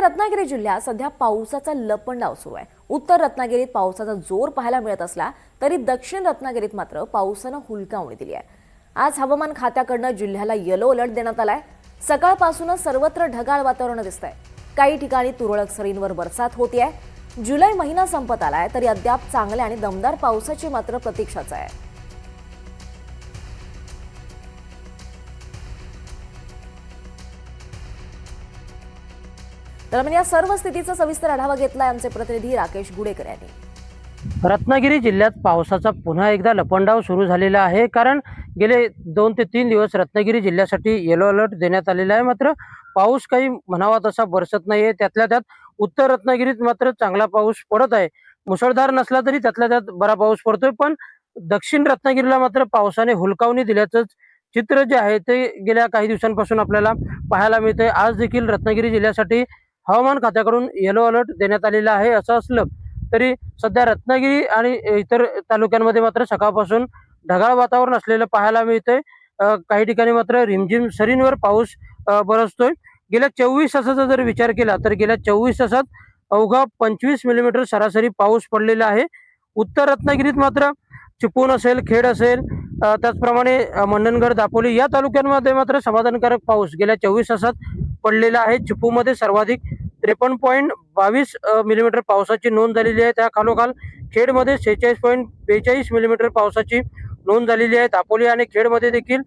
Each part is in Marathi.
रत्नागिरी जिल्ह्यात सध्या पावसाचा लपंडाव सुरू आहे। उत्तर रत्नागिरीत पावसाचा जोर पाहायला मिळत असला तरी दक्षिण रत्नागिरीत मात्र पावसानं हुलकावणी दिली आहे। आज हवामान खात्याकडून जिल्ह्याला येलो अलर्ट देण्यात आलाय। सकाळपासूनच सर्वत्र ढगाळ वातावरण दिसतंय। काही ठिकाणी तुरळक सरींवर बरसात होतीये। जुलै महिना संपत आलाय तरी अद्याप चांगल्या आणि दमदार पावसाची मात्र प्रतीक्षाच आहे। दरम्यान या सर्व स्थितीचा सविस्तर आढावा घेतलाय आमचे प्रतिनिधी राकेश गुडेकर यांनी। रत्नागिरी जिल्ह्यात पावसाचा पुन्हा एकदा लपंडाव सुरू झालेला आहे। कारण गेले 2 ते 3 दिवस रत्नागिरी जिल्ह्यासाठी येलो अलर्ट देण्यात आलेला आहे। मात्र पाऊस काही म्हणावा तसा बरसत नाहीये। त्यातल्या त्यात उत्तर रत्नागिरीत मात्र चांगला पाऊस पडत आहे। मुसळधार नसला तरी त्यातल्या त्यात बरा पाऊस पडतोय। पण दक्षिण रत्नागिरीला मात्र पावसाने हुलकावणी दिल्याचं चित्र जे आहे ते गेल्या काही दिवसांपासून आपल्याला पाहायला मिळतंय। आज देखील रत्नागिरी जिल्ह्यासाठी हवामान खात्याकडून येलो अलर्ट देण्यात आलेला आहे। असं असलं तरी सध्या रत्नागिरी आणि इतर तालुक्यांमध्ये मात्र सकाळपासून ढगाळ वातावरण असलेलं पाहायला मिळतंय। काही ठिकाणी मात्र रिमझिम सरींवर पाऊस बरसतोय। गेल्या 24 तासाचा जर विचार केला तर गेल्या 24 तासात अवघा 25 मिलीमीटर सरासरी पाऊस पडलेला आहे। उत्तर रत्नागिरीत मात्र चिपळूण असेल, खेड असेल, त्याचप्रमाणे मंडणगड, दापोली या तालुक्यांमध्ये मात्र समाधानकारक पाऊस गेल्या 24 तासात पडलेला आहे। चिपळूणमध्ये सर्वाधिक 53.22 मिलीमीटर पावसाची नोंद झालेली आहे। त्या खालोखाल खेडमध्ये 46.42 मिलीमीटर पावसाची नोंद झालेली आहे। दापोली आणि खेडमध्ये देखील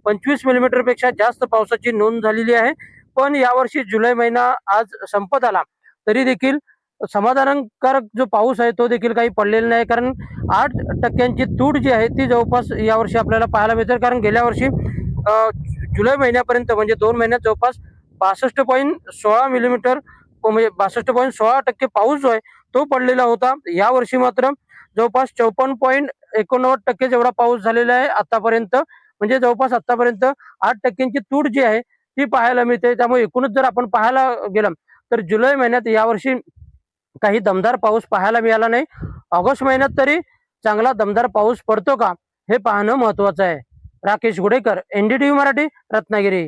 25 मिलीमीटर पेक्षा जास्त पावसाची नोंद झालेली आहे। पण यावर्षी जुलै महिना आज संपत आला तरी देखील समाधानकारक जो पाऊस आहे तो देखील काही पडलेला नाही। कारण 8% तूट जी आहे ती जवळपास यावर्षी आपल्याला पाहायला मिळते। कारण गेल्या वर्षी जुलै महिन्यापर्यंत म्हणजे 2 महिन्यात जवळपास 62.16 मिलीमीटर म्हणजे 62.16% पाऊस जो आहे तो पडलेला होता। यावर्षी मात्र जवळपास 54.89% जेवढा पाऊस झालेला आहे आतापर्यंत। म्हणजे जवळपास आतापर्यंत 8% तूट जी आहे ती पाहायला मिळते। त्यामुळे एकूणच जर आपण पाहायला गेलं तर जुलै महिन्यात यावर्षी काही दमदार पाऊस पाहायला मिळाला नाही। ऑगस्ट महिन्यात तरी चांगला दमदार पाऊस पडतो का हे पाहणं महत्वाचं आहे। राकेश गुडेकर, NDTV मराठी, रत्नागिरी।